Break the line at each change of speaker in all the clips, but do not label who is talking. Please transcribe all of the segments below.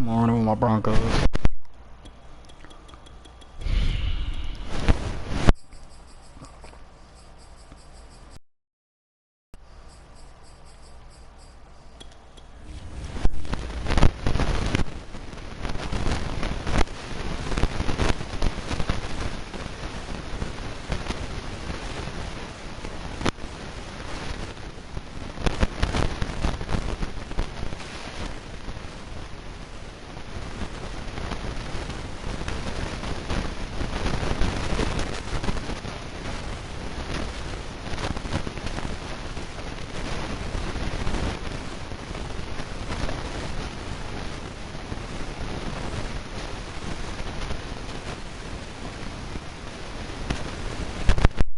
Morning with my Broncos.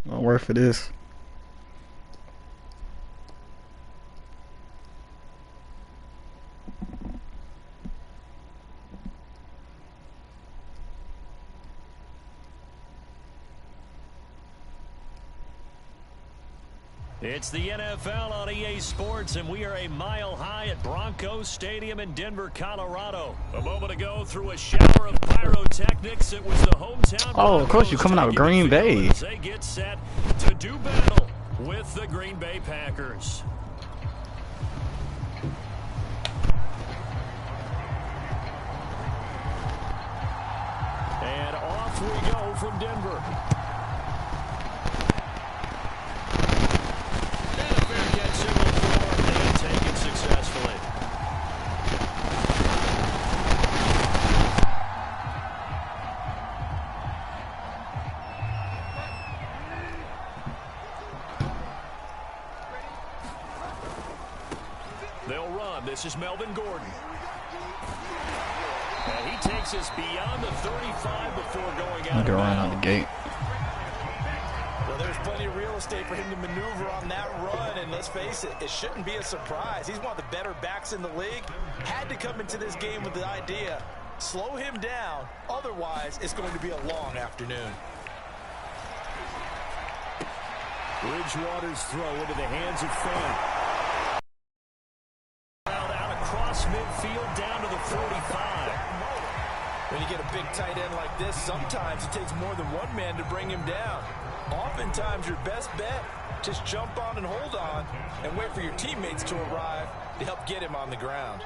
Not worth it is.
It's the NFL on EA Sports, and we are a mile high at Broncos Stadium in Denver, Colorado. A moment ago, through a shower of pyrotechnics, it was the hometown.
Oh, of course, you're coming out of Green Bay.
They get set to do battle with the Green Bay Packers. And off we go from Denver. Successfully. They'll run. This is Melvin Gordon. And he takes us beyond the 35 before going out.
Go right out the gate.
Well, there's plenty of real estate for him to maneuver on that run, and let's face it, it shouldn't be a surprise. He's one of the better backs in the league. Had to come into this game with the idea, slow him down, otherwise it's going to be a long afternoon.
Bridgewater's throw into the hands of Fant. Out across midfield down to the 45.
When you get a big tight end like this, sometimes it takes more than one man to bring him down. Oftentimes, your best bet, just jump on and hold on and wait for your teammates to arrive to help get him on the ground.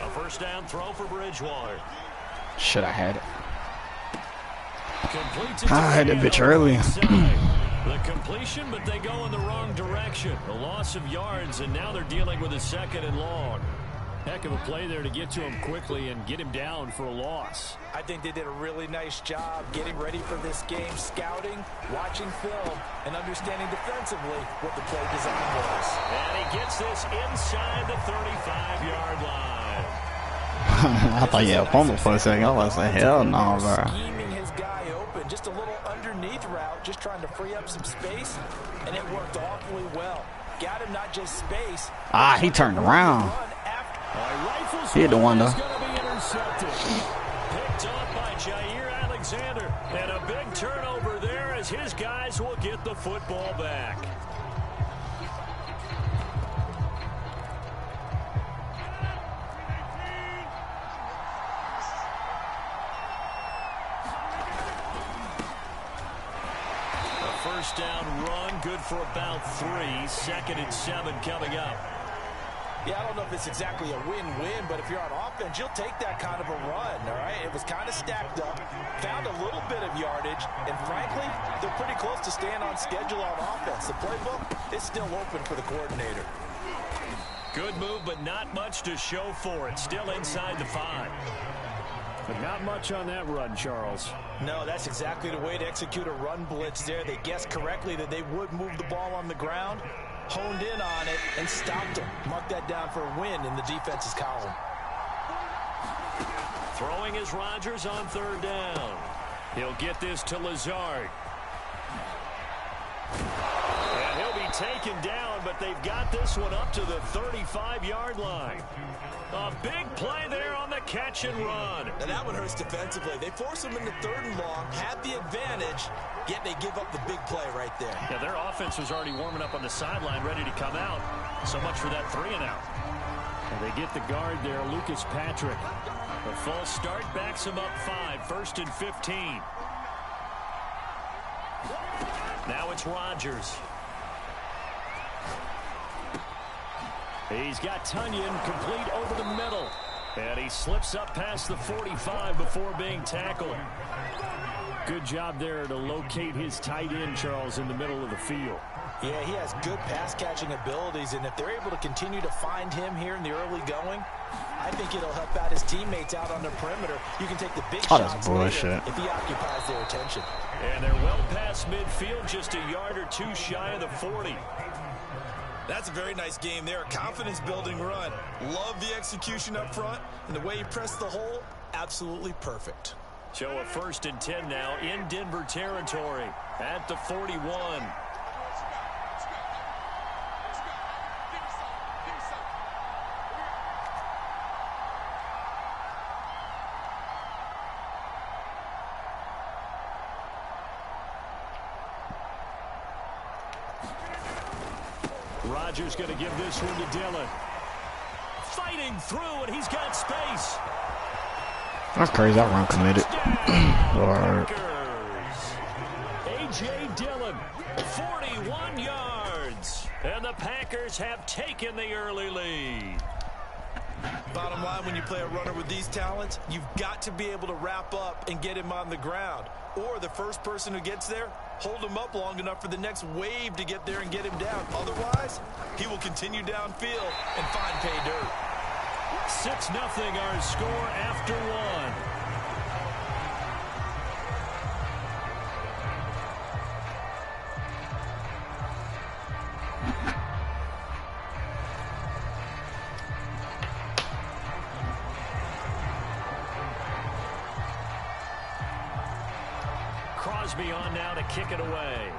A first down throw for Bridgewater.
Should I had it?
I
had it bitch early.
The completion, but they go in the wrong direction. A loss of yards, and now they're dealing with a second and long. Heck of a play there to get to him quickly and get him down for a loss.
I think they did a really nice job getting ready for this game, scouting, watching film, and understanding defensively what the play design was.
And he gets this inside the 35-yard line.
I thought you had a fumble for a second. I was like, hell no, bro.
Scheming his guy open, just a little underneath route, just trying to free up some space, and it worked awfully well. Got him not just space.
He turned around. He hit the one, though.
Picked off by Jair Alexander. And a big turnover there as his guys will get the football back. A first down run, good for about 3. 2nd and 7 coming up.
Yeah, I don't know if it's exactly a win-win, but if you're on offense, you'll take that kind of a run, all right? It was kind of stacked up, found a little bit of yardage, and frankly, they're pretty close to staying on schedule on offense. The playbook is still open for the coordinator.
Good move, but not much to show for it. Still inside the 5. But not much on that run, Charles.
No, that's exactly the way to execute a run blitz there. They guessed correctly that they would move the ball on the ground, honed in on it, and stopped him. Mark that down for a win in the defense's column.
Throwing is Rodgers on 3rd down. He'll get this to Lazard. And he'll be taken down, but they've got this one up to the 35-yard line. A big play there on the catch and run.
Now that one hurts defensively. They force them into 3rd and long, had the advantage, yet they give up the big play right there.
Yeah, their offense was already warming up on the sideline, ready to come out. So much for that 3-and-out. And they get the guard there, Lucas Patrick. The false start backs him up 5, 1st and 15. Now it's Rodgers. He's got Tunyon complete over the middle. And he slips up past the 45 before being tackled. Good job there to locate his tight end, Charles, in the middle of the field.
Yeah, he has good pass-catching abilities, and if they're able to continue to find him here in the early going, I think it'll help out his teammates out on the perimeter. You can take the big shots later if he occupies their attention.
And they're well past midfield, just a yard or two shy of the 40.
That's a very nice game there. A confidence-building run. Love the execution up front, and the way he pressed the hole, absolutely perfect.
So a 1st and 10 now in Denver territory at the 41. Rodgers going to give this one to Dillon. Fighting through, and he's got space.
That's crazy. That run committed. Lord.
A.J. Dillon, 41 yards. And the Packers have taken the early lead.
Bottom line, when you play a runner with these talents, you've got to be able to wrap up and get him on the ground. Or the first person who gets there, hold him up long enough for the next wave to get there and get him down. Otherwise, he will continue downfield and find pay dirt.
6-0 our score after one. Crosby on now to kick it away.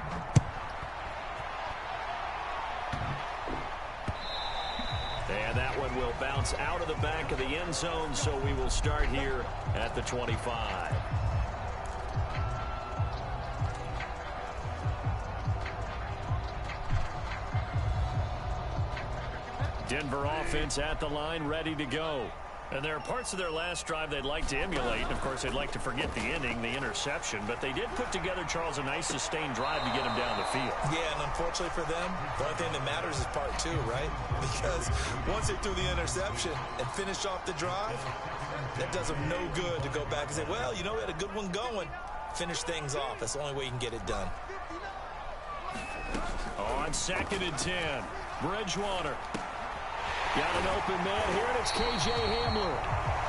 And that one will bounce out of the back of the end zone, so we will start here at the 25. Denver offense at the line, ready to go. And there are parts of their last drive they'd like to emulate. And, of course, they'd like to forget the ending, the interception. But they did put together, Charles, a nice sustained drive to get him down the field.
Yeah, and unfortunately for them, the only thing that matters is part 2, right? Because once they threw the interception and finished off the drive, that does them no good to go back and say, well, you know, we had a good one going. Finish things off. That's the only way you can get it done.
On 2nd and 10, Bridgewater. Got an open man here, and it's K.J. Hamler.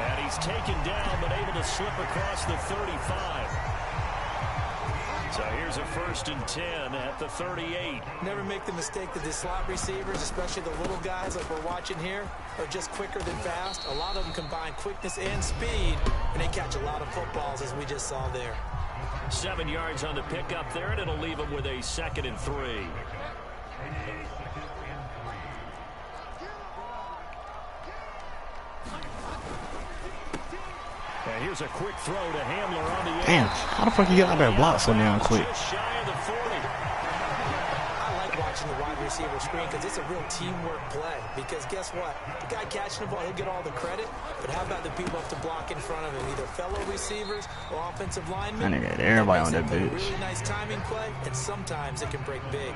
And he's taken down, but able to slip across the 35. So here's a 1st and 10 at the 38.
Never make the mistake that the slot receivers, especially the little guys like we're watching here, are just quicker than fast. A lot of them combine quickness and speed, and they catch a lot of footballs, as we just saw there.
7 yards on the pickup there, and it'll leave them with a 2nd and 3. And here's a quick throw to Hamler on the edge.
Damn, how the fuck you get out there block so damn quick?
Just shy of the 40.
I like watching the wide receiver screen because it's a real teamwork play. Because guess what? The guy catching the ball, he'll get all the credit. But how about the people have to block in front of him? Either fellow receivers or offensive linemen.
I got everybody on that bitch.
Really nice timing play, and sometimes it can break big.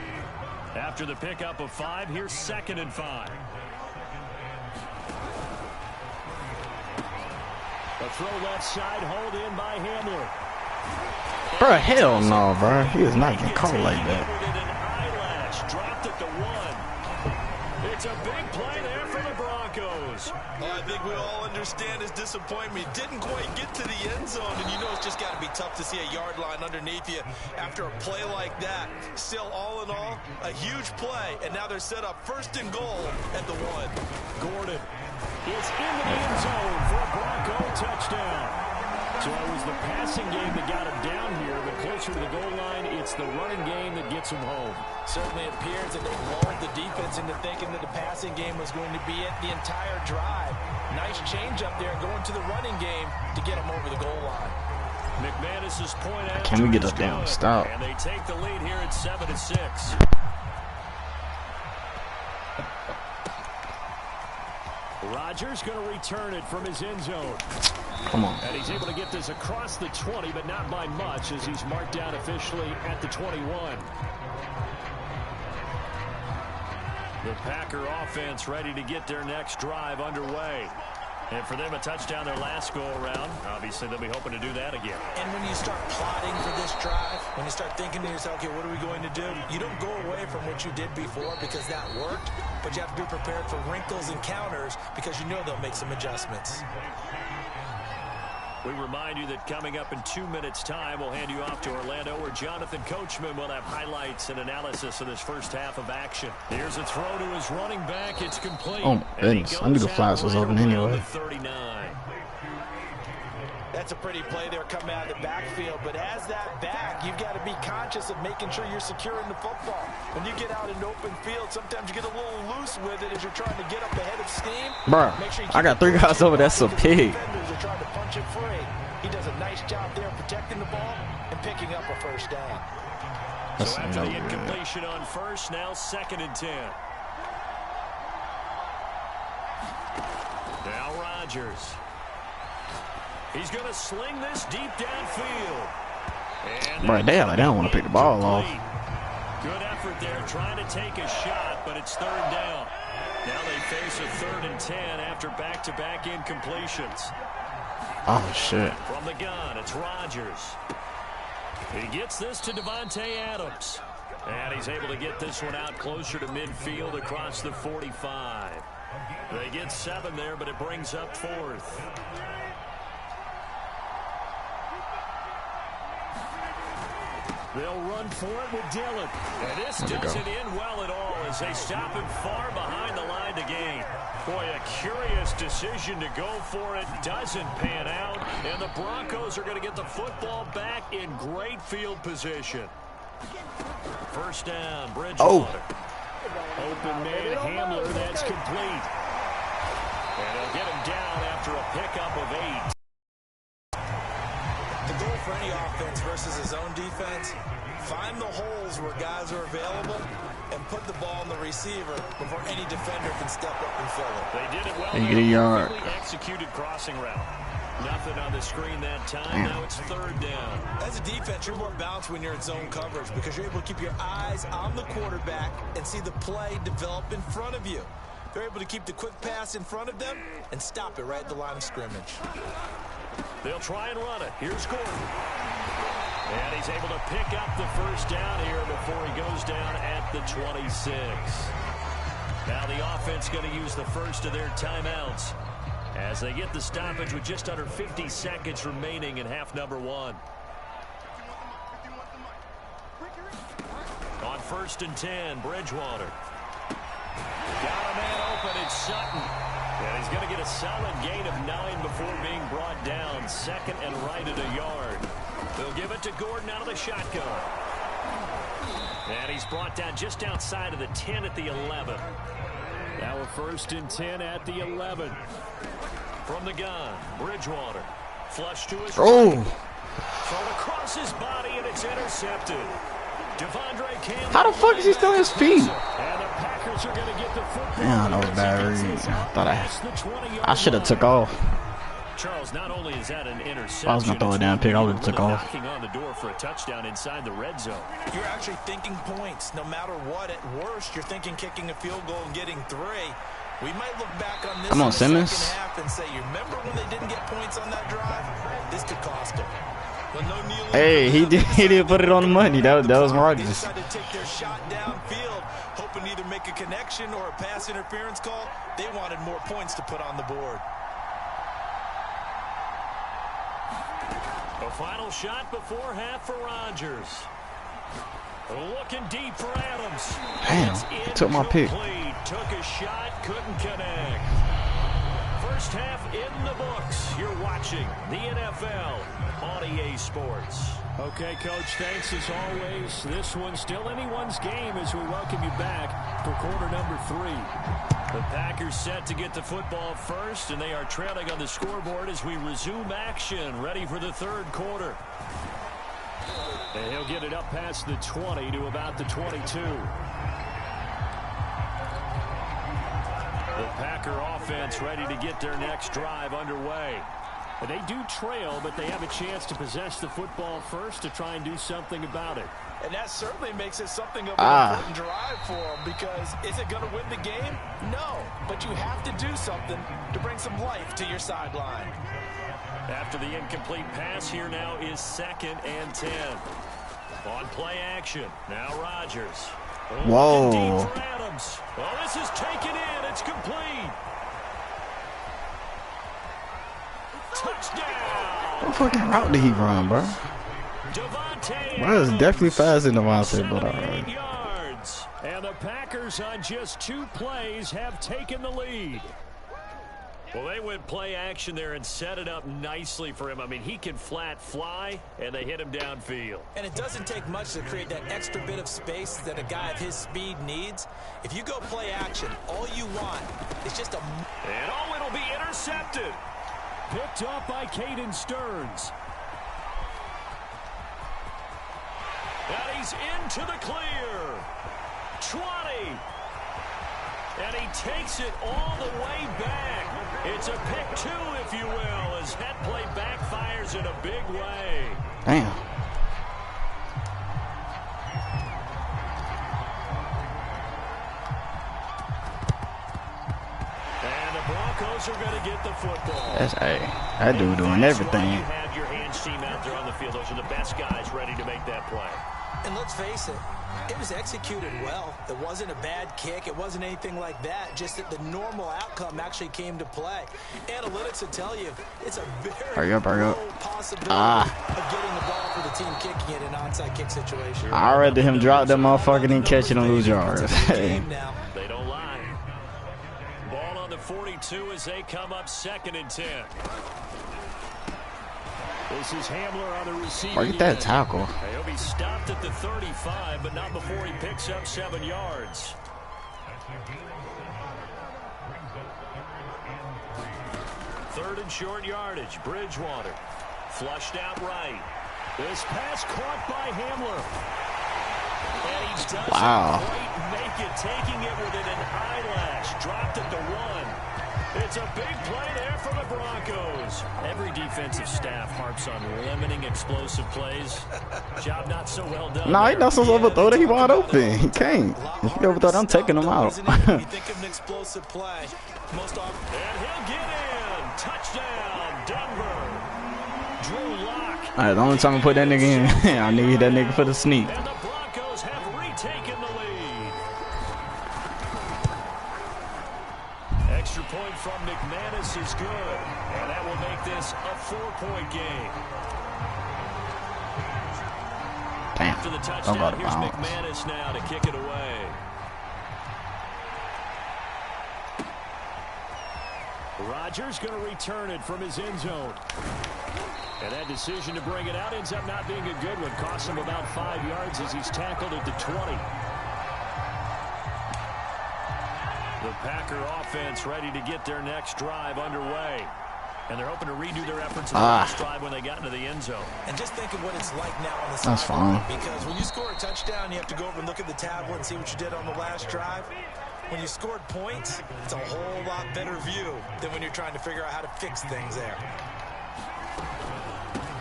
After the pickup of 5, here's 2nd and 5. A throw left side, hold in by Hamler.
Bro, hell no, bro. He is not getting caught like that.
Dropped it to 1. It's a big play there for the Broncos.
Well, I think we all understand his disappointment. He didn't quite get to the end zone, and you know it's just got to be tough to see a yard line underneath you after a play like that. Still, all in all, a huge play, and now they're set up 1st and goal at the 1.
Gordon is in the end zone for a Bronco touchdown. So it was the passing game that got him down here, but closer to the goal line, it's the running game that gets him home.
Certainly appears that they lulled the defense into thinking that the passing game was going to be it the entire drive. Nice change up there going to the running game to get him over the goal line.
McManus's point out.
Can we get a damn stop?
And they take the lead here at 7-6. Rodgers going to return it from his end zone.
Come on.
And he's able to get this across the 20, but not by much as he's marked down officially at the 21. The Packer offense ready to get their next drive underway. And for them, a touchdown their last go-around. Obviously, they'll be hoping to do that again.
And when you start plotting for this drive, when you start thinking to yourself, okay, what are we going to do? You don't go away from what you did before because that worked, but you have to be prepared for wrinkles and counters because you know they'll make some adjustments.
We remind you that coming up in 2 minutes' time, we'll hand you off to Orlando, where Jonathan Coachman will have highlights and analysis of this first half of action. Here's a throw to his running back. It's complete.
Oh, my goodness. I knew the flash was open anyway.
39.
That's a pretty play there coming out of the backfield, but as that back, you've got to be conscious of making sure you're securing the football. When you get out in open field, sometimes you get a little loose with it as you're trying to get up ahead of steam.
Bro, I got 3 guys over. That's a pig.
Defenders are trying to punch it free. He does a nice job there protecting the ball and picking up a first down.
So after the incompletion on first, now 2nd and 10. Now Rodgers. He's going to sling this deep downfield.
Right there, I don't want to pick the ball off.
Good effort there, trying to take a shot, but it's 3rd down. Now they face a 3rd and 10 after back-to-back incompletions.
Oh, shit.
From the gun, it's Rodgers. He gets this to Devontae Adams. And he's able to get this one out closer to midfield across the 45. They get 7 there, but it brings up 4th. They'll run for it with Dillon. And this doesn't end well at all as they stop him far behind the line to gain. Boy, a curious decision to go for it. Doesn't pan out. And the Broncos are going to get the football back in great field position. First down, Bridgewater.
Oh.
Open man, Hamler, that's complete. And they'll get him down after a pickup of 8.
The goal for any offense versus his own defense, find the holes where guys are available and put the ball on the receiver before any defender can step up and fill it.
They did it well.
And get a yard.
Executed crossing route. Nothing on the screen that time. Now it's 3rd down.
As a defense, you're more balanced when you're in zone coverage because you're able to keep your eyes on the quarterback and see the play develop in front of you. They're able to keep the quick pass in front of them and stop it right at the line of scrimmage.
They'll try and run it. Here's Gordon. And he's able to pick up the first down here before he goes down at the 26. Now the offense going to use the first of their timeouts as they get the stoppage with just under 50 seconds remaining in half number 1. On 1st and 10, Bridgewater. Got a man open. It's Sutton. And he's going to get a solid gain of 9 before being brought down. 2nd and right at a yard. They'll give it to Gordon out of the shotgun. And he's brought down just outside of the 10 at the 11. Now a 1st and 10 at the 11. From the gun, Bridgewater. Flush to his right. Thrown across his body, and it's intercepted. Devondre Campbell.
How the fuck is he still on his feet?
And the Packers are going to get the football.
Damn, that was bad read. Thought I should have took off.
Charles, not only is that an interception,
I was gonna throw it down, pick. I would have took off.
Knocking on the door for a touchdown inside the red zone.
You're actually thinking points. No matter what, at worst, you're thinking kicking a field goal and getting 3. We might look back on this in the
Simmons.
second half and say, you remember when they didn't get points on that drive? This could cost them.
Hey, he did put it on the money. That was Rodgers.
They decided to take their shot downfield, hoping to either make a connection or a pass interference call. They wanted more points to put on the board.
A final shot before half for Rodgers. Looking deep for Adams.
Damn, he took my pick.
Took a shot, couldn't connect. First half in the books. You're watching the NFL on EA Sports. Okay, Coach, thanks as always. This one's still anyone's game as we welcome you back for quarter number 3. The Packers set to get the football first, and they are trailing on the scoreboard as we resume action, ready for the third quarter. And he'll get it up past the 20 to about the 22. The Packer offense ready to get their next drive underway. And they do trail, but they have a chance to possess the football first to try and do something about it.
And that certainly makes it something of an important drive for them, because is it going to win the game? No, but you have to do something to bring some life to your sideline.
After the incomplete pass, here now is 2nd and 10. On play action, now Rodgers.
Whoa.
Deep for Adams. Oh, this is taken in. It's complete. Touchdown.
What fucking route did he run, bro? Bro, it's definitely faster than Devontae, but alright.
Yards. And the Packers on just 2 plays have taken the lead. Well, they went play action there and set it up nicely for him. I mean, he can flat fly, and they hit him downfield.
And it doesn't take much to create that extra bit of space that a guy of his speed needs. If you go play action, all you want is just a...
And oh, it'll be intercepted. Picked up by Caden Stearns. And he's into the clear. 20. And he takes it all the way back. It's a pick 2, if you will, as that play backfires in a big way.
Damn.
And the Broncos are going to get the football.
That's that dude doing everything.
You have your hands team out there on the field. Those are the best guys ready to make that play.
And let's face it, it was executed well. It wasn't a bad kick. It wasn't anything like that. Just that the normal outcome actually came to play. Analytics will tell you it's a very low possibility of getting the ball for the team kicking it in an onside kick situation.
I'd rather him drop that motherfucker than catch it and lose yards.
They don't lie. Ball on the 42 as they come up 2nd and 10. This is Hamler on the receiver.
Get that tackle.
He'll be stopped at the 35, but not before he picks up 7 yards. Third and short yardage. Bridgewater. Flushed out right. This pass caught by Hamler. And he doesn't quite make it, taking it within an eyelash. Dropped at the 1. It's a big play there for the Broncos. Every defensive staff harps on limiting explosive plays. Job not so well done.
Nah, he not supposed to overthrow that. He wide open. He can't. If he overthrow, I'm taking him out.
You think of an explosive play. Most often.
And he'll get in. Touchdown, Denver. Drew Lock.
Alright, the only time I put that nigga in, I need that nigga for the sneak.
And the Broncos have retaken the lead. Extra point from McManus is good, and that will make this a 4-point game.
Damn.
After the
Don't
touchdown,
go to
here's
bounds.
McManus now to kick it away. Rodgers going to return it from his end zone. And that decision to bring it out ends up not being a good one. Costs him about 5 yards as he's tackled at the 20. The Packer offense ready to get their next drive underway. And they're hoping to redo their efforts in the last drive when they got into the end zone.
And just think of what it's like now on the sideline.
That's fine.
Because when you score a touchdown, you have to go over and look at the tablet and see what you did on the last drive. When you scored points, it's a whole lot better view than when you're trying to figure out how to fix things there.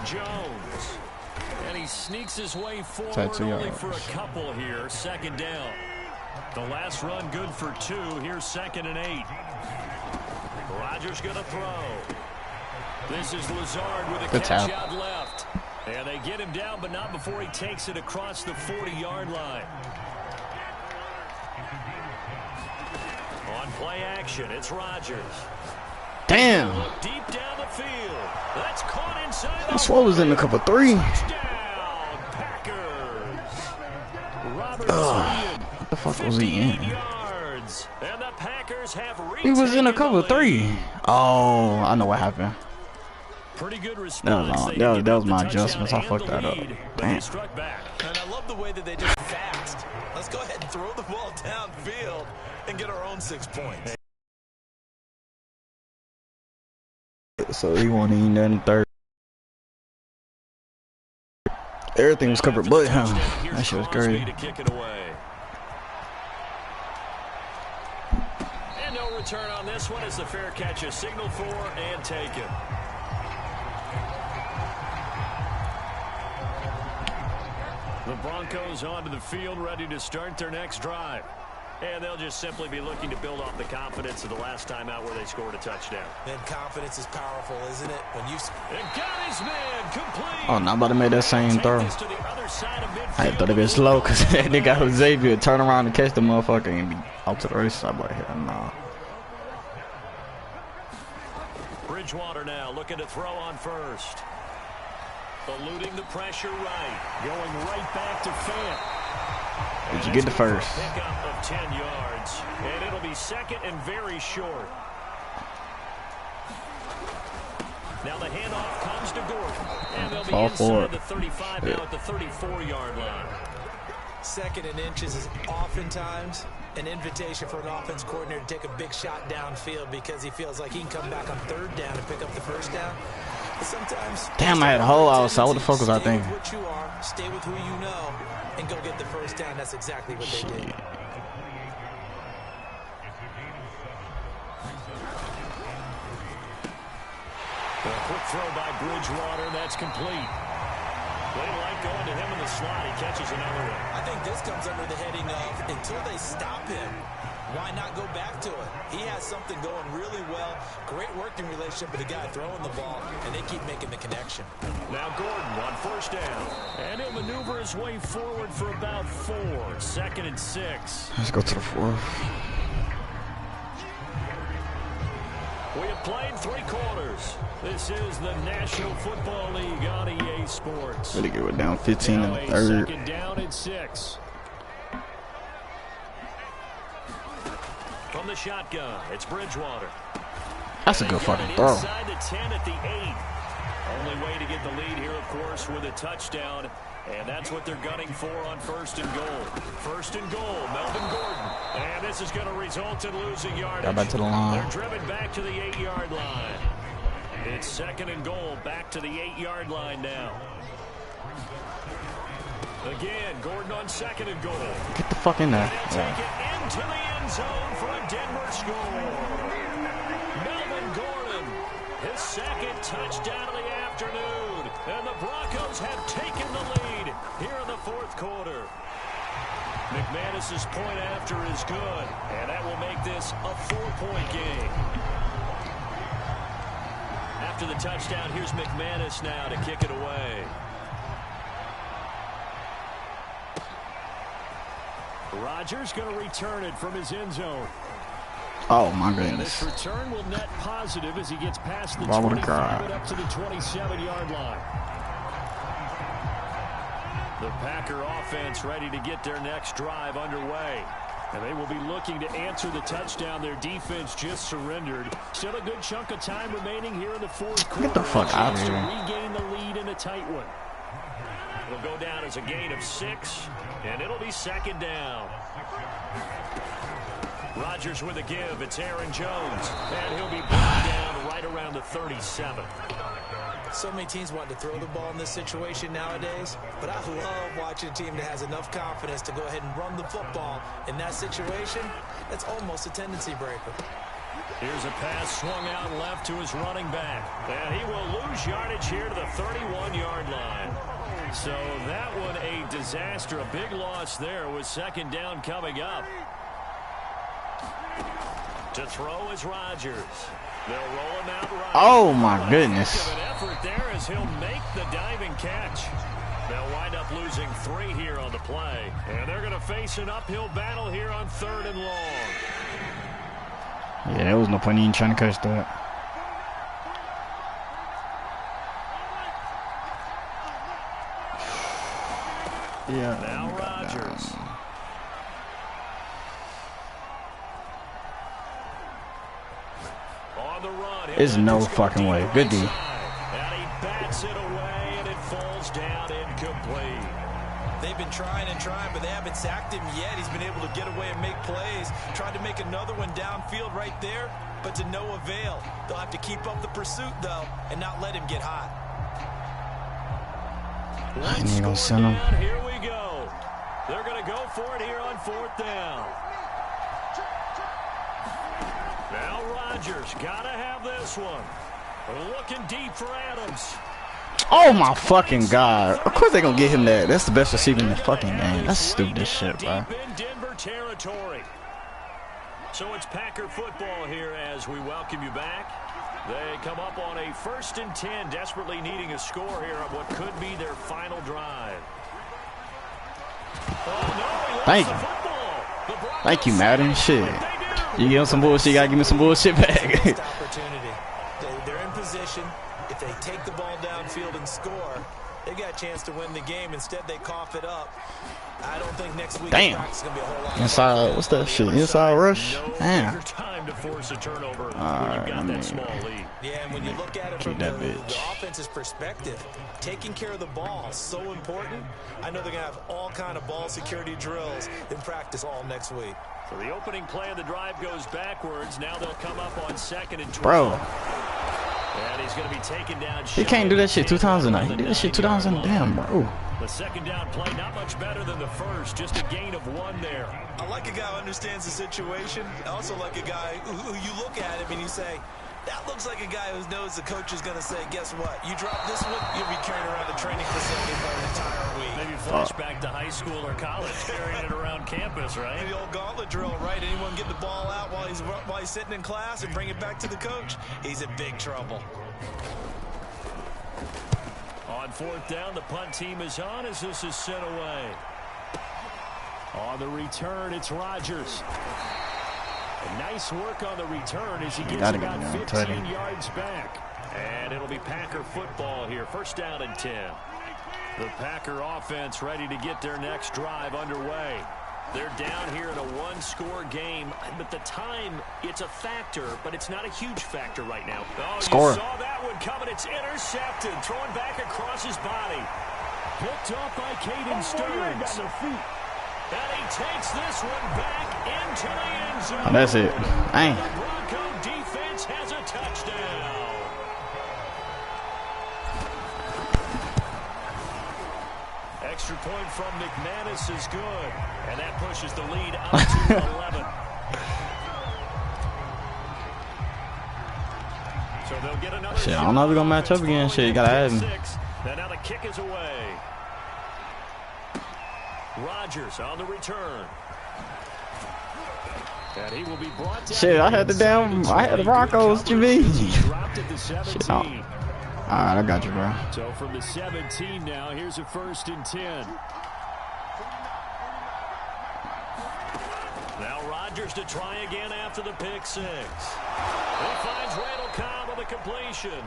Jones. And he sneaks his way forward only for a couple here. 2nd down. The last run good for 2. Here's 2nd and 8. Rodgers going to throw. This is Lazard with a catch out left. And they get him down, but not before he takes it across the 40-yard line. On play action, it's Rodgers.
Damn.
Deep down the field. That's caught inside.
This one was in the cover 3.
Touchdown, Packers.
What the fuck was he in?
Yards, and the Packers have
He was in a cover 3. Oh, I know what happened.
Pretty good response.
That was my adjustments. I fucked that up. Damn.
Struck back.
And I love the way that they just fast. Let's go ahead and throw the ball downfield and get our own 6 points.
So he won't eat nothing third. Everything was covered but him. That shit was crazy.
And no return on this one as the fair catch is signaled for and taken. The Broncos onto the field, ready to start their next drive. And they'll just simply be looking to build off the confidence of the last time out where they scored a touchdown.
And confidence is powerful, isn't it? When you
got his man complete.
Oh, not about to make that same throw. I thought it'd be slow because that nigga Xavier turn around and catch the motherfucker and be out to the race. I'm like, hell no.
Bridgewater now looking to throw on first. Eluding the pressure right. Going right back to Fant.
Did you get the first?
Pickup of 10 yards. And it'll be second and very short. Now the handoff comes to Gordon. And they'll be inside the 35 now at the 34-yard line.
Second and inches is oftentimes an invitation for an offense coordinator to take a big shot downfield because he feels like he can come back on third down and pick up the first down. But sometimes,
damn, I had a hole outside. What the fuck was I thinking?
Stay with what you are, stay with who you know, and go get the first down. That's exactly what they did.
A quick throw by Bridgewater. That's complete. They like going to him in the slot. He catches another one.
I think this comes under the heading of until they stop him, why not go back to it? He has something going really well. Great working relationship with the guy throwing the ball, and they keep making the connection.
Now Gordon on first down. And he'll maneuver his way forward for about 4. Second and 6.
Let's go to the 4th.
We have played 3 quarters. This is the National Football League on EA Sports.
Really good. We're down 15 in the 3rd.
Second down and 6. From the shotgun, it's Bridgewater.
That's a good fucking throw.
Inside the 10 at the 8. Only way to get the lead here, of course, with a touchdown. And that's what they're gunning for on first and goal. First and goal, Melvin Gordon. And this is going to result in losing yardage.
Got back to the line.
They're driven back to the 8-yard line. It's second and goal, back to the 8-yard line now. Again, Gordon on second and goal.
Get the fuck in there.
And they'll take it into the end zone for a Denver score. Melvin Gordon, his second touchdown of the afternoon. And the Broncos have taken the lead here in the 4th quarter. McManus's point after is good, and that will make this a 4-point game. After the touchdown, here's McManus now to kick it away. Rodgers going to return it from his end zone.
Oh my
And
goodness.
this return will net positive as he gets past the 25 and up to the 27-yard line. The Packer offense ready to get their next drive underway. And they will be looking to answer the touchdown their defense just surrendered. Still a good chunk of time remaining here in the 4th quarter.
Get the fuck out of here.
To regain the lead in a tight one. It'll go down as a gain of 6, and it'll be second down. Rodgers with a give. It's Aaron Jones, and he'll be brought down right around the 37.
So many teams want to throw the ball in this situation nowadays, but I love watching a team that has enough confidence to go ahead and run the football. In that situation, that's almost a tendency breaker.
Here's a pass swung out left to his running back, and he will lose yardage here to the 31-yard line. So that one a disaster, a big loss there with second down coming up. To throw is Rodgers. They'll roll him out right.
Oh my goodness.
An effort there as he'll make the diving catch. They'll wind up losing 3 here on the play. And they're going to face an uphill battle here on 3rd and long.
Yeah, there was no point in trying to catch that. Yeah.
Now Rodgers.
There's no fucking way. Good D.
And he Takes it away, and it falls down incomplete.
They've been trying and trying, but they haven't sacked him yet. He's been able to get away and make plays. Tried to make another one downfield right there, but to no avail. They'll have to keep up the pursuit, though, and not let him get hot.
I ain't gonna send him.
Here we go. They're going to go for it here on 4th down. Now Rodgers got to have this one. Looking deep for Adams.
Oh my fucking god. Of course they gonna get him that. That's the best receiver in the fucking game. That's stupid as shit, bro.
Deep in Denver territory. So it's Packer football here as we welcome you back. They come up on a 1st and 10, desperately needing a score here on what could be their final drive. Oh, no,
Thank you, Madden. Shit. You give him some bullshit, you gotta give me some bullshit back.
Opportunity. They're in position. If they take the ball downfield and score, they got a chance to win the game. Instead, they cough it up. I don't think next week
damn.
is going to be a whole lot.
Inside, what's that shit? Inside rush? Damn.
Time to force a turnover when
Alright,
you've got that small lead.
Yeah, and when you look at it from the offense's perspective, taking care of the ball is so important. I know they're going to have all kind of ball security drills in practice all next week.
So the opening play of the drive goes backwards. Now they'll come up on 2nd and 12.
Bro.
And he's going to be taken down.
He can't do that shit 2000. He did that shit 2000. Damn, bro.
The 2nd down play, not much better than the first. Just a gain of 1 there.
I like a guy who understands the situation. I also like a guy who you look at him and you say, that looks like a guy who knows the coach is going to say, guess what? You drop this one, you'll be carrying around the training facility for an entire week.
Maybe flashback to high school or college, carrying it around campus, right?
The old gauntlet drill, right? Anyone get the ball out while he's sitting in class and bring it back to the coach? He's in big trouble.
On 4th down, the punt team is on as this is sent away. On the return, it's Rodgers. Nice work on the return as he gets about 15 yards back. And it'll be Packer football here. 1st down and 10. The Packer offense ready to get their next drive underway. They're down here in a 1-score game, but the time, it's a factor, but it's not a huge factor right now. Oh,
Score.
You saw that one coming. It's intercepted, throwing back across his body. Picked up by Caden Stearns. And he takes this one back into the end zone.
Oh, that's it. Dang.
The Bronco defense has a touchdown. Extra point from McManus is good. And that pushes the lead up to 11. So they'll get another
shit, I don't know if we're going to match up again. Shit, you got to add him.
And now the kick is away. Rodgers on the return. And he will be brought down.
Shit, I had the Broncos, Jimmy. Shit, alright, I got you, bro.
So from the 17 now, here's a 1st and 10. Now Rodgers to try again after the pick 6. He finds Randall Cobb on the completion.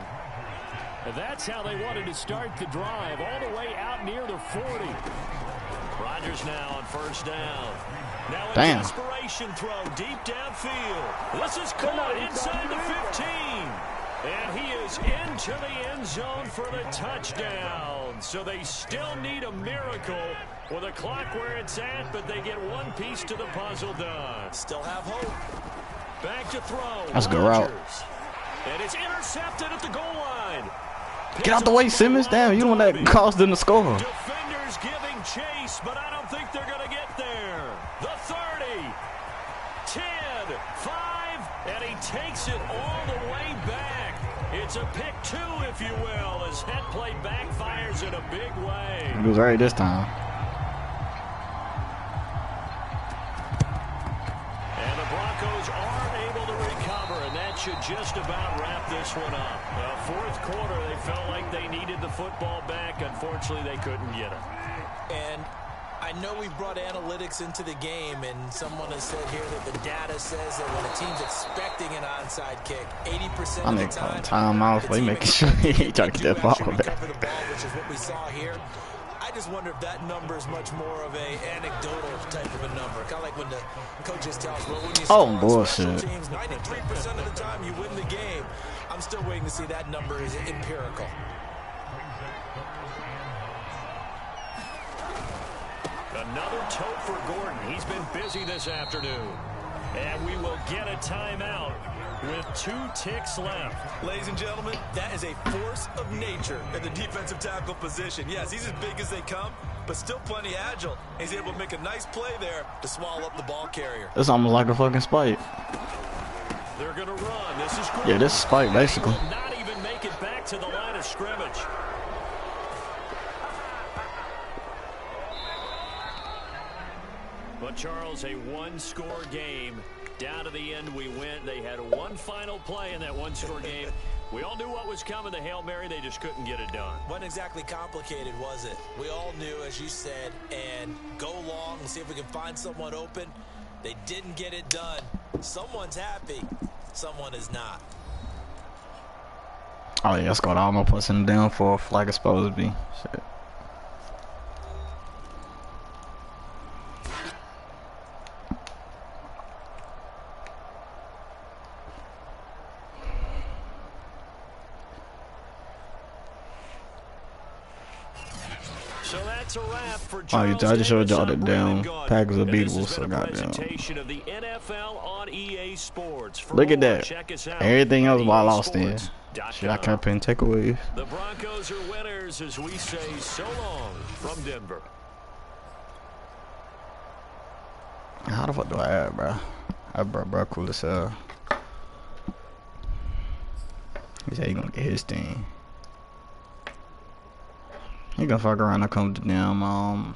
And that's how they wanted to start the drive, all the way out near the 40. Rodgers now on 1st down. Now a desperation throw deep downfield. This is caught inside the 15. And he is into the end zone for the touchdown. So they still need a miracle with a clock where it's at, but they get one piece to the puzzle done.
Still have hope.
Back to throw.
That's a good route.
And it's intercepted at the goal line.
Get out the way, Simmons. Damn, you the one that caused them to score.
Defenders giving chase, but I don't think they're going to get there. The 30, 10, 5, and he takes it all the way back. It's a pick 2, if you will, as head play backfires in a big way.
It was right this time.
And the Broncos are able to recover, and that should just about wrap this one up. 4th quarter, they felt like they needed the football back. Unfortunately, they couldn't get it.
And I know we've brought analytics into the game, and someone has said here that the data says that when a team's expecting an onside kick, 80% of the time,
timeout. They making sure he trying to get that ball back.
Which is what we saw here. I just wonder if that number is much more of a anecdotal type of a number. Kind of like when the coaches tell us, well, when you score
bullshit.
Teams, 93% of the time you win the game. I'm still waiting to see that number is empirical.
Another tote for Gordon. He's been busy this afternoon. And we will get a timeout with 2 ticks left.
Ladies and gentlemen, that is a force of nature in the defensive tackle position. Yes, he's as big as they come, but still plenty agile. He's able to make a nice play there to swallow up the ball carrier.
It's almost like a fucking spike.
They're going to run. This is
Yeah, this is spike, basically.
He will not even make it back to the line of scrimmage. But, Charles, a one-score game. Down to the end we went. They had one final play in that one-score game. We all knew what was coming, the Hail Mary. They just couldn't get it done.
Wasn't exactly complicated, was it? We all knew, as you said, and go long and see if we can find someone open. They didn't get it done. Someone's happy. Someone is not.
Oh, yeah, Scott almost puts him down for like it's supposed to be. Shit.
So that's a wrap for
Oh, I
Charles
just showed y'all the
Davis.
damn Packers are beatable,
This has
so
been a
goddamn.
presentation of the NFL on EA Sports. For
Look at
more,
that.
check us out
Everything else
at
I lost in.
EASports.com.
Shit, I kept in takeaways.
The Broncos are winners as we say so long from Denver.
How the fuck do I add, bro? That bro cool as hell. He said he gonna get his thing. He gonna fuck around and come to damn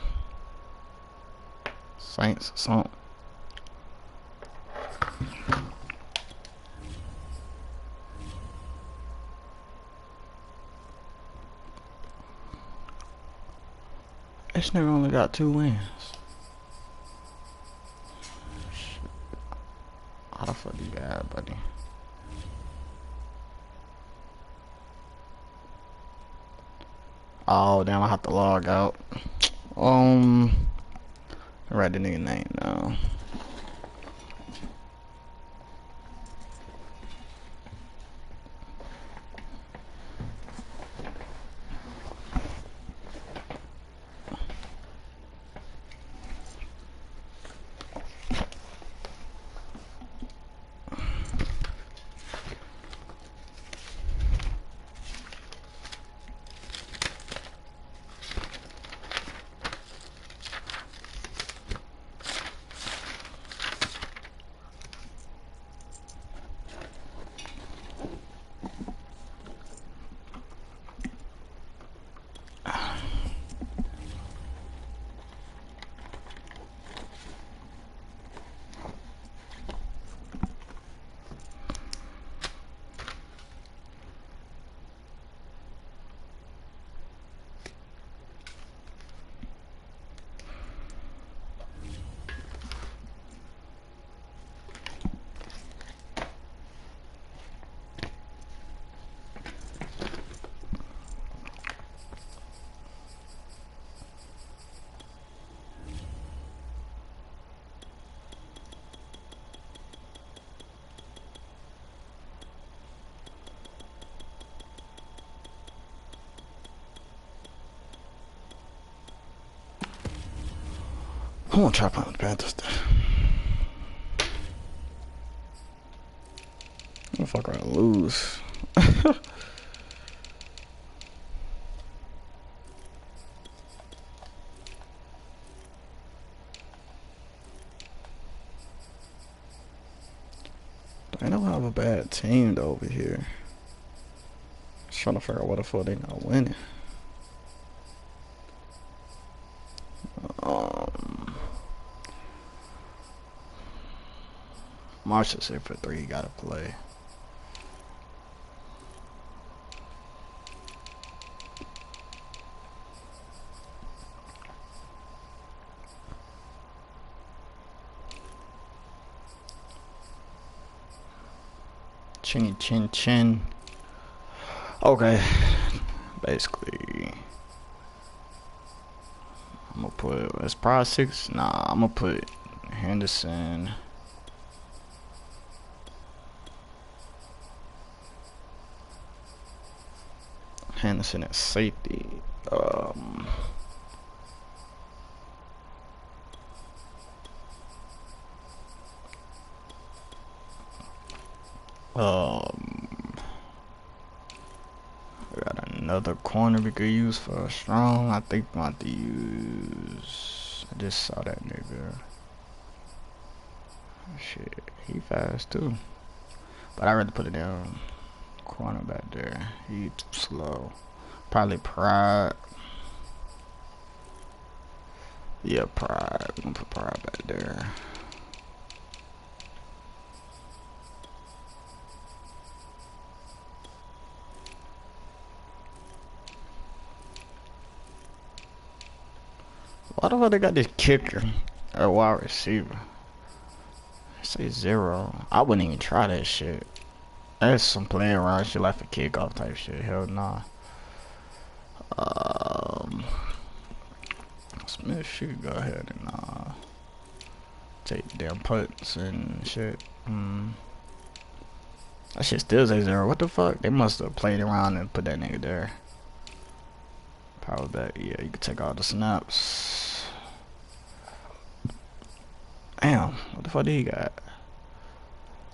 Saints or something. This nigga only got 2 wins. Shit. How the fuck do you add, buddy? Oh damn, I have to log out. Write the nigga name now. I'm gonna try playing the Panthers. I'm gonna fuck around and lose. I don't have a bad team though over here. Just trying to figure out what the fuck they not winning. Marshall said for 3 he gotta play. Chinny chin chin. Okay. Basically I'm gonna put it's probably 6. Nah, I'm gonna put Henderson. Henderson at safety. We got another corner we could use for a strong. I think I'm about to use. I just saw that nigga. Shit, he fast too. But I'd rather put it down. Corner back there. He too slow. Probably Pride. Yeah, Pride. We're gonna put Pride back there. Why the fuck they got this kicker or wide receiver? Say 0. I wouldn't even try that shit. That's some playing around shit like a kickoff type shit. Hell nah. Smith should go ahead and take damn putts and shit. That shit still say 0. What the fuck? They must have played around and put that nigga there. Power back. Yeah, you can take all the snaps. Damn, what the fuck did he got?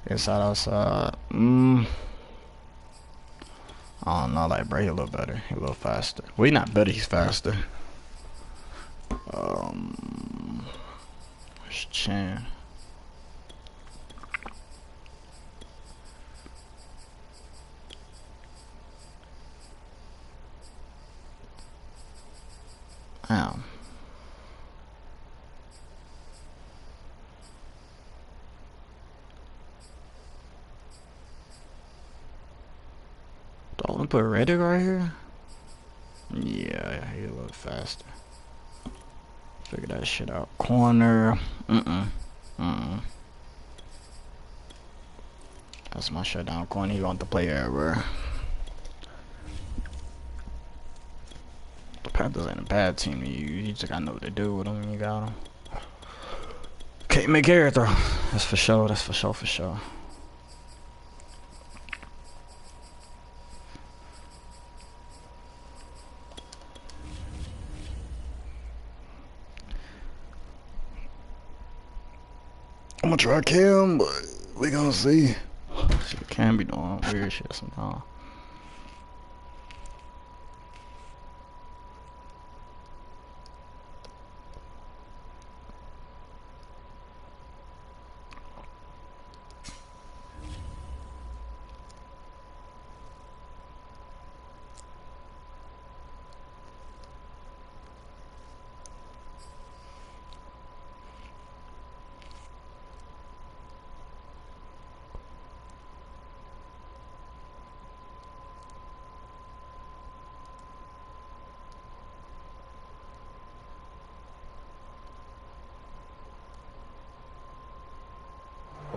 Inside, outside. I don't know, bro, he a little better. He a little faster. Well, he's not better, he's faster. Where's Chan? Damn. Do I want to put Reddick right here? Yeah, he a little faster. Figure that shit out. Corner. That's my shutdown corner. He want to play everywhere. The Panthers ain't a bad team to use. You just gotta know what to do with them when you got them. Can't make air though. That's for sure. That's for sure. For sure. I'm gonna try Cam, but we gonna see. She can be doing weird shit sometimes.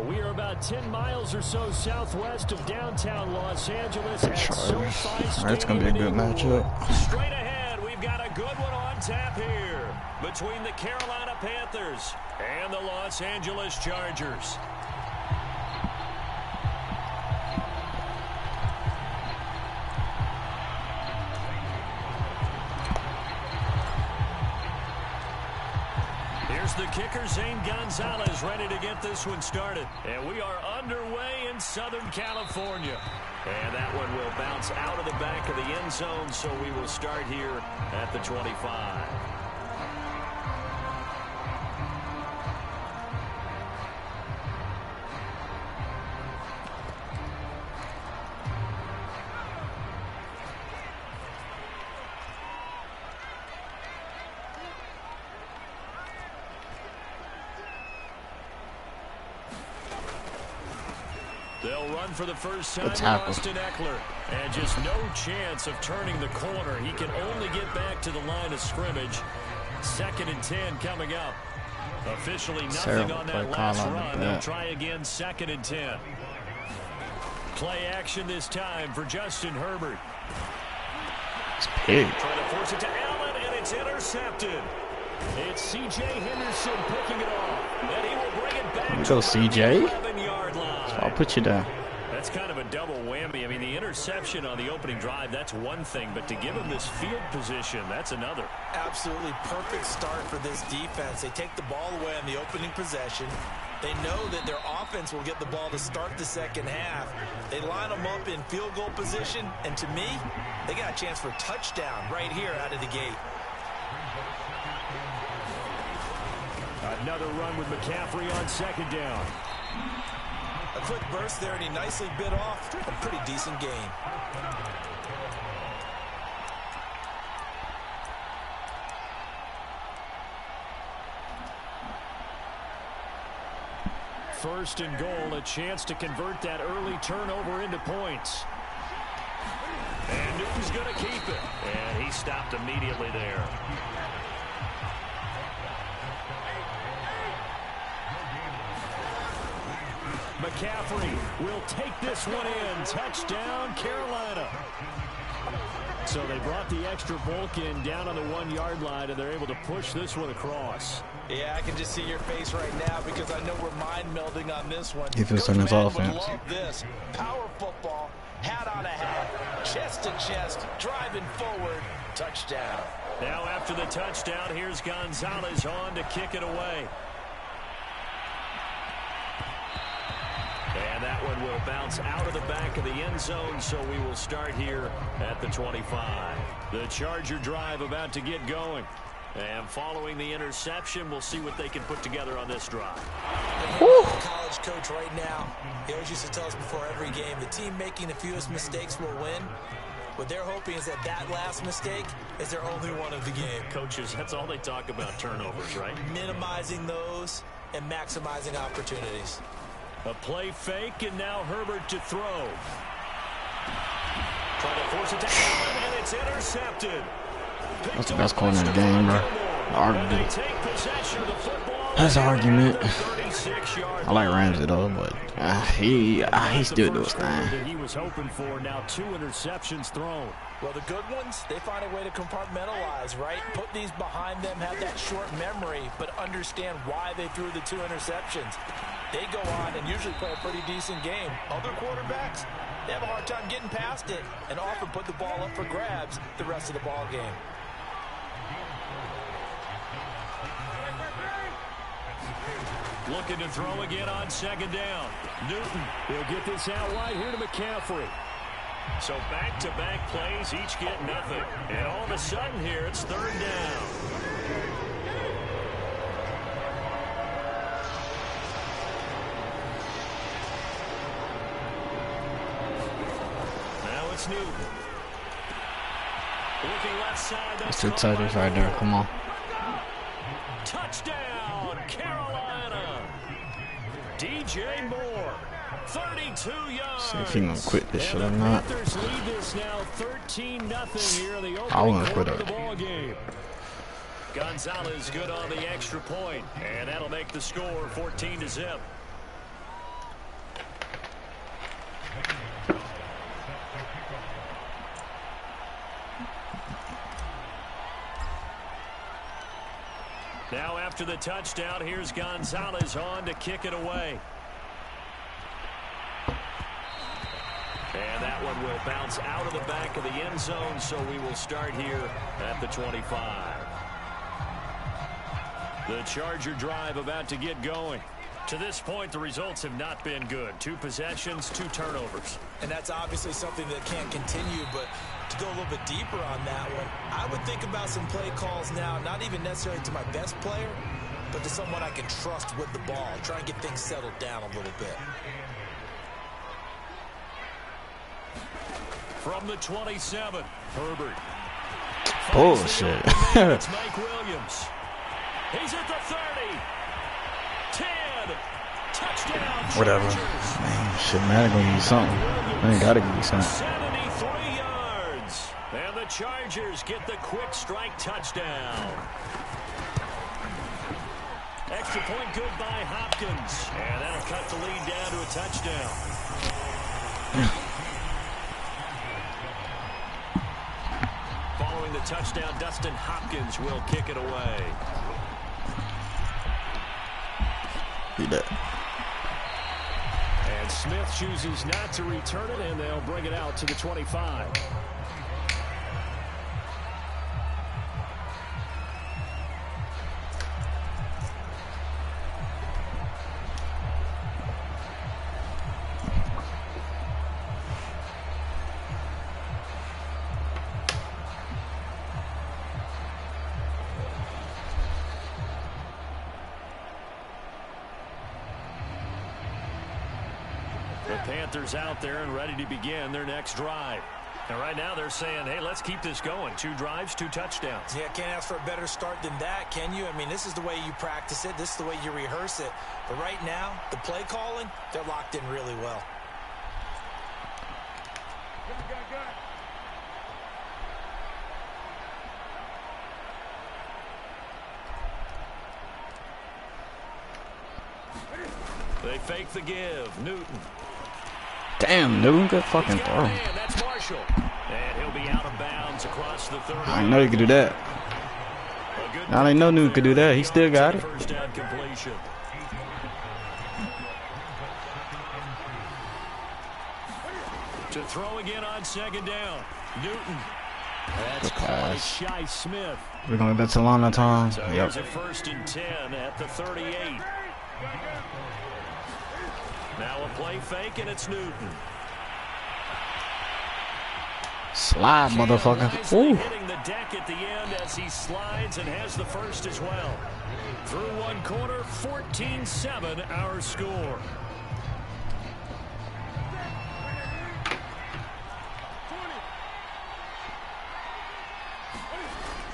We are about 10 miles or so southwest of downtown Los Angeles at SoFi
It's gonna be a good matchup.
Straight ahead, we've got a good one on tap here between the Carolina Panthers and the Los Angeles Chargers. The kicker, Zane Gonzalez, ready to get this one started. And we are underway in Southern California. And that one will bounce out of the back of the end zone, so we will start here at the 25. They'll run for the first time with Austin Eckler. And just no chance of turning the corner. He can only get back to the line of scrimmage. 2nd and 10 coming up. Officially nothing on that last run. They'll try again 2nd and 10. Play action this time for Justin Herbert.
Trying
to force it to Allen, and it's intercepted. It's C.J. Henderson picking it off. And he will bring it back to the 11-yard line.
So I'll put you down.
That's kind of a double whammy. I mean, the interception on the opening drive, that's one thing. But to give him this field position, that's another.
Absolutely perfect start for this defense. They take the ball away on the opening possession. They know that their offense will get the ball to start the second half. They line them up in field goal position, and to me, they got a chance for a touchdown right here out of the gate.
Another run with McCaffrey on second down.
A quick burst there, and he nicely bit off a pretty decent gain.
First and goal, a chance to convert that early turnover into points. And Newton's going to keep it. And he stopped immediately there. McCaffrey will take this one in. Touchdown, Carolina. So they brought the extra bulk in down on the 1 yard line, and they're able to push this one across.
Yeah, I can just see your face right now because I know we're mind melding on this one.
If it's on his offense.
Love this. Power football, hat on a hat, chest to chest, driving forward, touchdown.
Now after the touchdown, here's Gonzalez on to kick it away. And that one will bounce out of the back of the end zone, so we will start here at the 25. The Charger drive about to get going. And following the interception, we'll see what they can put together on this drive.
College coach right now, he always used to tell us before every game, the team making the fewest mistakes will win. What they're hoping is that that last mistake is their only one of the game.
Coaches, that's all they talk about, turnovers, right?
Minimizing those and maximizing opportunities.
A play fake, and now Herbert to throw. Trying to force it down, and it's intercepted.
That's the best corner in the game, bro. Argument. That's an argument. I like Ramsey though, but he still does thing.
He was hoping for now 2 interceptions thrown.
Well, the good ones, they find a way to compartmentalize, right? Put these behind them, have that short memory, but understand why they threw the 2 interceptions. They go on and usually play a pretty decent game. Other quarterbacks, they have a hard time getting past it and often put the ball up for grabs the rest of the ball game.
Looking to throw again on second down. Newton will get this out wide here to McCaffrey. So back-to-back plays, each get nothing. And all of a sudden here, it's third down. Now it's Newton. Looking left side.
That's 2 touches right there. Come on.
Touchdown, Carolina. DJ Moore, 32 yards.
See if he gonna quit this shit or not.
Panthers lead this now 13-0 here in the
I
opening
wanna quit
quarter of
it.
the ball game. Gonzalez good on the extra point, and that'll make the score 14-0. Now after the touchdown, here's Gonzalez on to kick it away. And that one will bounce out of the back of the end zone, so we will start here at the 25. The Charger drive about to get going. To this point, the results have not been good. 2 possessions, 2 turnovers.
And that's obviously something that can't continue, but to go a little bit deeper on that one, I would think about some play calls now, not even necessarily to my best player, but to someone I can trust with the ball. Try and get things settled down a little bit.
From the 27, Herbert.
Bullshit.
It's Mike Williams. He's at the 30. 10. Touchdown.
Whatever.
Chargers.
Man, shit, Madden gonna give you something. Man, gotta give you something.
73 yards. And the Chargers get the quick strike touchdown. Extra point good by Hopkins. And that'll cut the lead down to a touchdown. Following the touchdown, Dustin Hopkins will kick it away.
Beat that.
And Smith chooses not to return it, and they'll bring it out to the 25. Panthers out there and ready to begin their next drive. And right now they're saying, hey, let's keep this going. 2 drives, 2 touchdowns.
Yeah, can't ask for a better start than that, can you? I mean, this is the way you practice it. This is the way you rehearse it. But right now, the play calling, they're locked in really well.
They fake the give. Newton.
Damn, Newton, good fucking throw.
That's Marshall. And he'll be out of bounds across the 30.
I know you could do that. I didn't know Newton could do that. He still got it.
First down completion. To throw again on second down. Newton. That's caught Shy Smith.
We're going to bet a long time.
So here's a 1st and 10 at the 38. Now a play fake, and it's Newton.
Slide, motherfucker. Ooh.
Hitting the deck at the end as he slides and has the first as well. Through one quarter, 14-7 our score.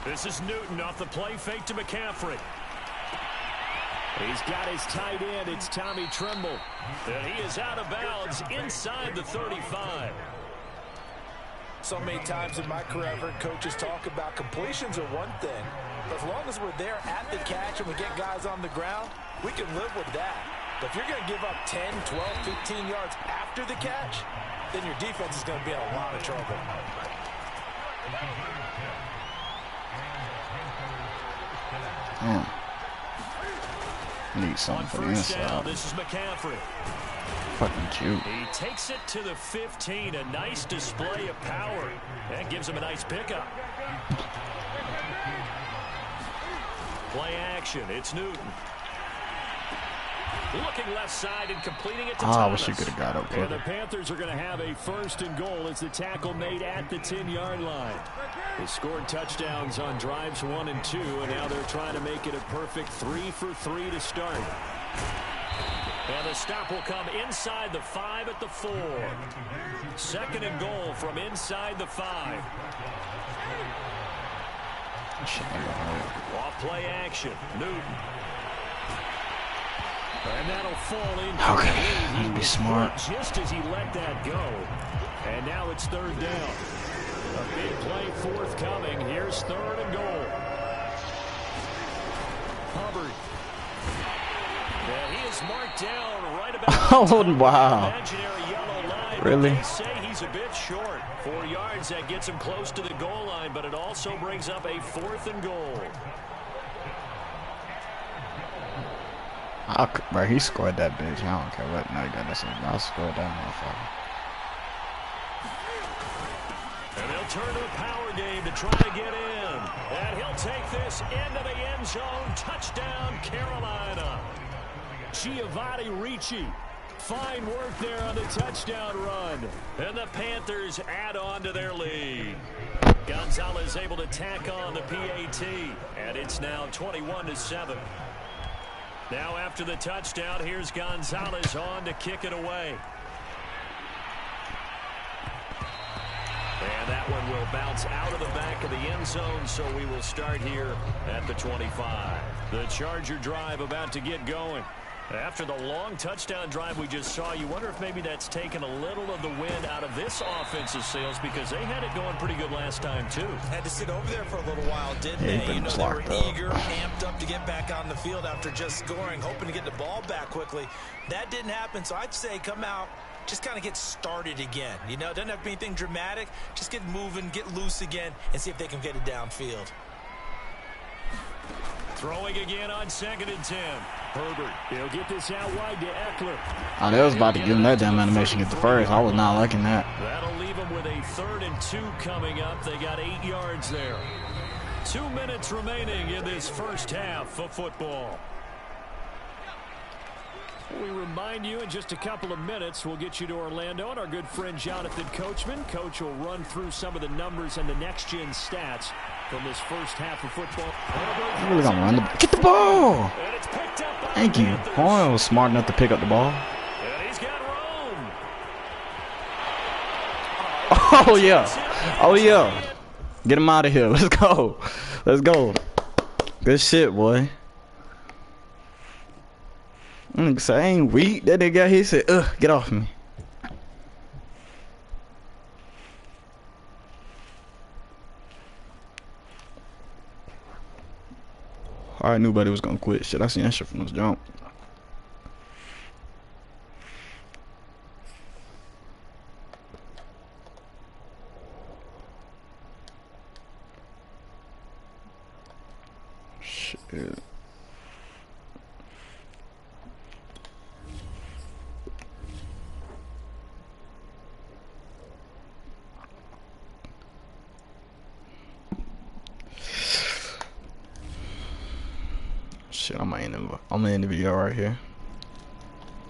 This is Newton off the play fake to McCaffrey. He's got his tight end. It's Tommy Tremble. And he is out of bounds inside the 35.
So many times in my career I've heard coaches talk about completions are one thing. But as long as we're there at the catch and we get guys on the ground, we can live with that. But if you're going to give up 10, 12, 15 yards after the catch, then your defense is going to be in a lot of trouble.
Need something for the inside.
This is McCaffrey.
Fucking cute.
He takes it to the 15. A nice display of power. That gives him a nice pickup. Play action. It's Newton. Looking left side and completing it to Thomas.
I wish you could have got up
And the Panthers are going to have a 1st and goal as the tackle made at the 10-yard line. They scored touchdowns on drives 1 and 2, and now they're trying to make it a perfect 3 for 3 to start. And the stop will come inside the 5 at the 4. 2nd and goal from inside the 5. Off play action. Newton. And that'll fall in.
Okay, he be smart.
Just as he let that go. And now it's 3rd down. A big play forthcoming. Here's 3rd and goal. Hubbard. And he is marked down right about
Oh, wow.
imaginary yellow line.
Really?
They say he's a bit short. 4 yards, that gets him close to the goal line, but it also brings up a 4th and goal.
Bro, he scored that bitch. I don't care what. No, he got this. I scored that motherfucker.
And they'll turn to a power game to try to get in. And he'll take this into the end zone. Touchdown, Carolina. Giovanni Ricci. Fine work there on the touchdown run. And the Panthers add on to their lead. Gonzalez able to tack on the PAT. And it's now 21-7. Now after the touchdown, here's Gonzalez on to kick it away. And that one will bounce out of the back of the end zone, so we will start here at the 25. The Charger drive about to get going. After the long touchdown drive we just saw, you wonder if maybe that's taken a little of the wind out of this offensive sails, because they had it going pretty good last time, too.
Had to sit over there for a little while, didn't they? You know, they were eager, amped up to get back on the field after just scoring, hoping to get the ball back quickly. That didn't happen, so I'd say come out, just kind of get started again. You know, it doesn't have to be anything dramatic. Just get moving, get loose again, and see if they can get it downfield.
Throwing again on 2nd and 10. Herbert, he'll get this out wide to Eckler.
Oh, they was about to give him that damn animation get the first. I was not liking that.
That'll leave him with a 3rd and 2 coming up. They got 8 yards there. 2 minutes remaining in this first half of football. We remind you in just a couple of minutes we'll get you to Orlando and our good friend Jonathan Coachman. Coach will run through some of the numbers and the next-gen stats from this first half of football.
I'm really gonna run get the ball.
And it's picked up by
Thank you. Horn was smart enough to pick up the ball.
And he's got room.
Oh yeah. Oh yeah. Get him out of here. Let's go. Let's go. Good shit, boy. Nigga say I ain't weak. That nigga he said, get off me. I knew buddy was gonna quit. Shit, I seen that shit from this jump. Shit. Shit, I'm gonna end the video right here.